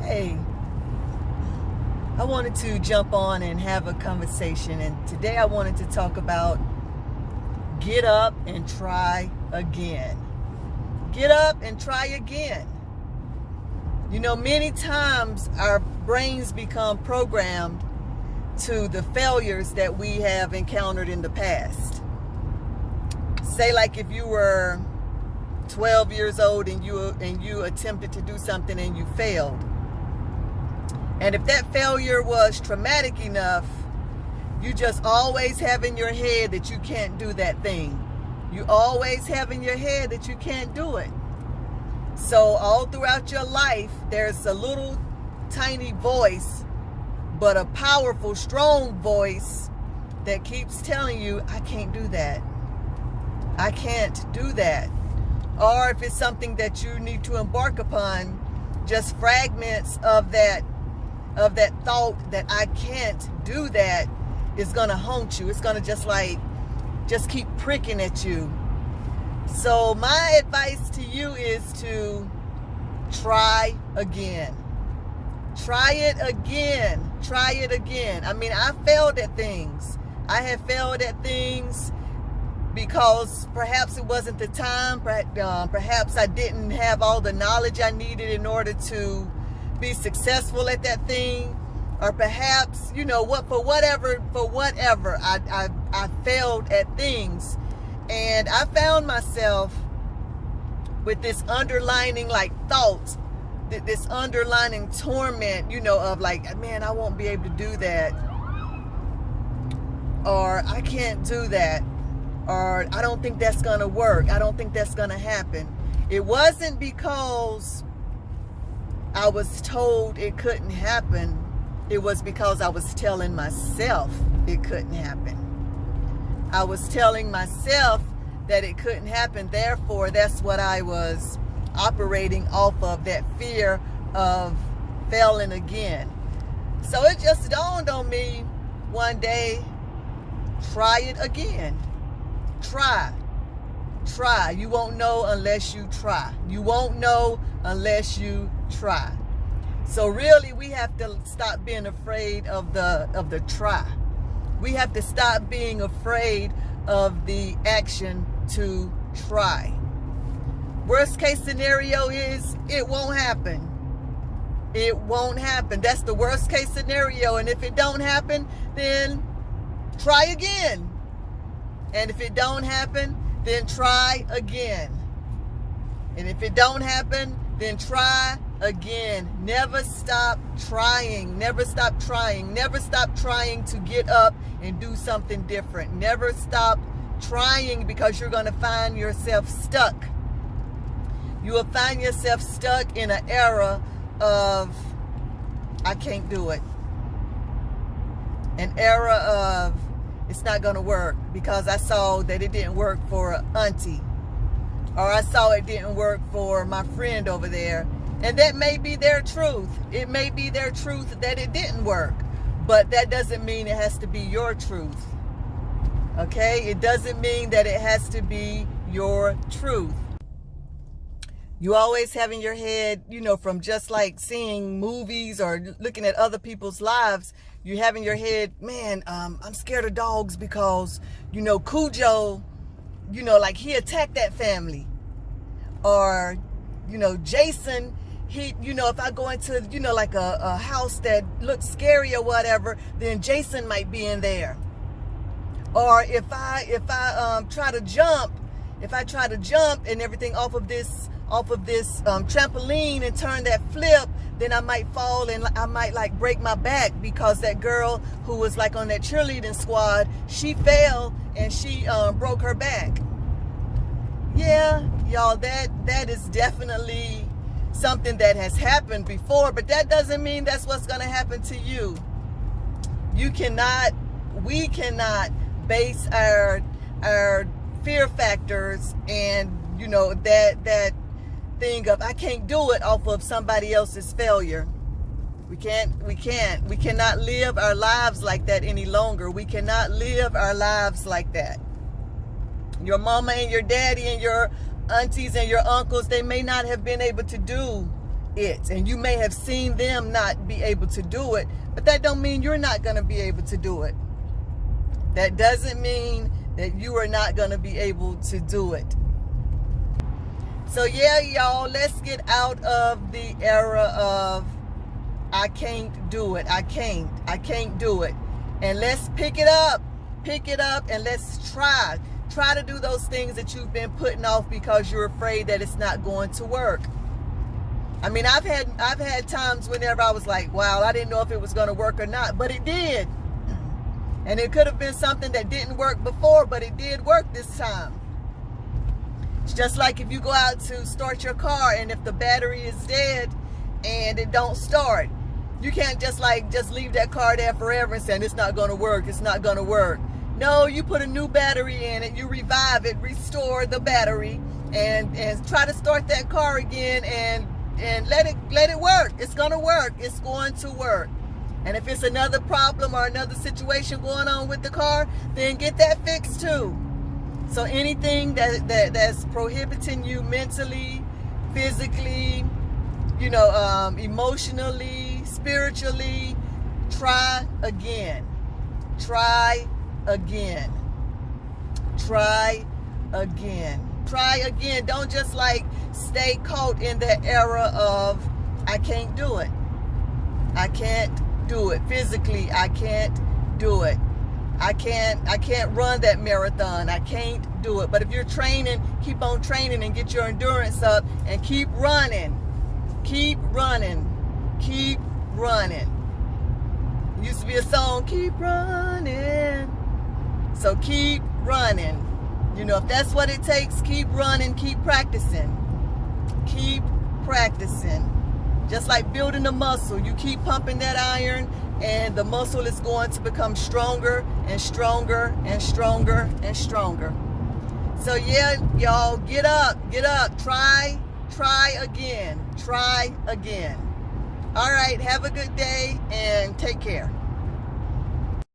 Hey, I wanted to jump on and have a conversation, and today I wanted to talk about get up and try again. Get up and try again. You know, many times our brains become programmed to the failures that we have encountered in the past. Say like if you were 12 years old and you attempted to do something and you failed. And if that failure was traumatic enough, you just always have in your head that you can't do that thing. You always have in your head that you can't do it. So all throughout your life, there's a little tiny voice, but a powerful, strong voice that keeps telling you, I can't do that. I can't do that. Or if it's something that you need to embark upon, just fragments of that thought that I can't do that is going to haunt you. It's going to just keep pricking at you. So my advice to you is to try again. Try it again. Try it again. I mean, I failed at things. I have failed at things because perhaps it wasn't the time. Perhaps I didn't have all the knowledge I needed in order to be successful at that thing, or perhaps, for whatever I failed at things. And I found myself with this underlining thoughts, this underlining torment, of man, I won't be able to do that, or I can't do that, or I don't think that's gonna work, I don't think that's gonna happen. It wasn't because I was told it couldn't happen. It was because I was telling myself it couldn't happen. I was telling myself that it couldn't happen. Therefore, that's what I was operating off of, that fear of failing again. So it just dawned on me one day, try it again. Try. You won't know unless you try. You won't know unless you try. So really, we have to stop being afraid of the try. We have to stop being afraid of the action to try. Worst case scenario is it won't happen. It won't happen. That's the worst case scenario. And if it don't happen, then try again. And if it don't happen, then try again. And if it don't happen, then try again. Never stop trying. Never stop trying. Never stop trying to get up and do something different. Never stop trying, because you're going to find yourself stuck. You will find yourself stuck in an era of I can't do it. An era of it's not going to work because I saw that it didn't work for auntie, or I saw it didn't work for my friend over there. And that may be their truth. It may be their truth that it didn't work, but that doesn't mean it has to be your truth. Okay? It doesn't mean that it has to be your truth. You always have in your head, from just like seeing movies or looking at other people's lives, you have in your head, man, I'm scared of dogs because, Cujo, he attacked that family. Or, Jason, he, if I go into, a house that looks scary or whatever, then Jason might be in there. Or if I try to jump and everything off of this trampoline and turn that flip, then I might fall and I might break my back, because that girl who was on that cheerleading squad, she fell and she broke her back. Yeah, y'all, that is definitely something that has happened before, but that doesn't mean that's what's going to happen to you. We cannot base our fear factors and that thing of I can't do it off of somebody else's failure. We cannot live our lives like that any longer. We cannot live our lives like that. Your mama and your daddy and your aunties and your uncles, they may not have been able to do it. And you may have seen them not be able to do it, but that don't mean you're not going to be able to do it. That doesn't mean that you are not going to be able to do it. So yeah, y'all, let's get out of the era of I can't do it. I can't do it. And let's pick it up, and let's try to do those things that you've been putting off because you're afraid that it's not going to work. I mean, I've had times whenever I was like, wow, I didn't know if it was going to work or not, but it did. And it could have been something that didn't work before, but it did work this time. It's just like if you go out to start your car and if the battery is dead and it don't start, you can't just leave that car there forever and saying it's not going to work, it's not going to work. No, you put a new battery in it, you revive it, restore the battery, and try to start that car again and let it work. It's going to work. It's going to work. And if it's another problem or another situation going on with the car, then get that fixed too. So anything that's prohibiting you mentally, physically, emotionally, spiritually, try again. Try again. Try again. Try again. Don't just stay caught in the era of I can't do it. I can't do it. Physically, I can't do it. I can't run that marathon. I can't do it. But if you're training, keep on training and get your endurance up and keep running. Keep running. Keep running. It used to be a song, keep running. So keep running. If that's what it takes, keep running, keep practicing. Keep practicing. Just like building a muscle, you keep pumping that iron and the muscle is going to become stronger and stronger and stronger and stronger. So yeah, y'all, get up, try again, try again. All right, have a good day and take care.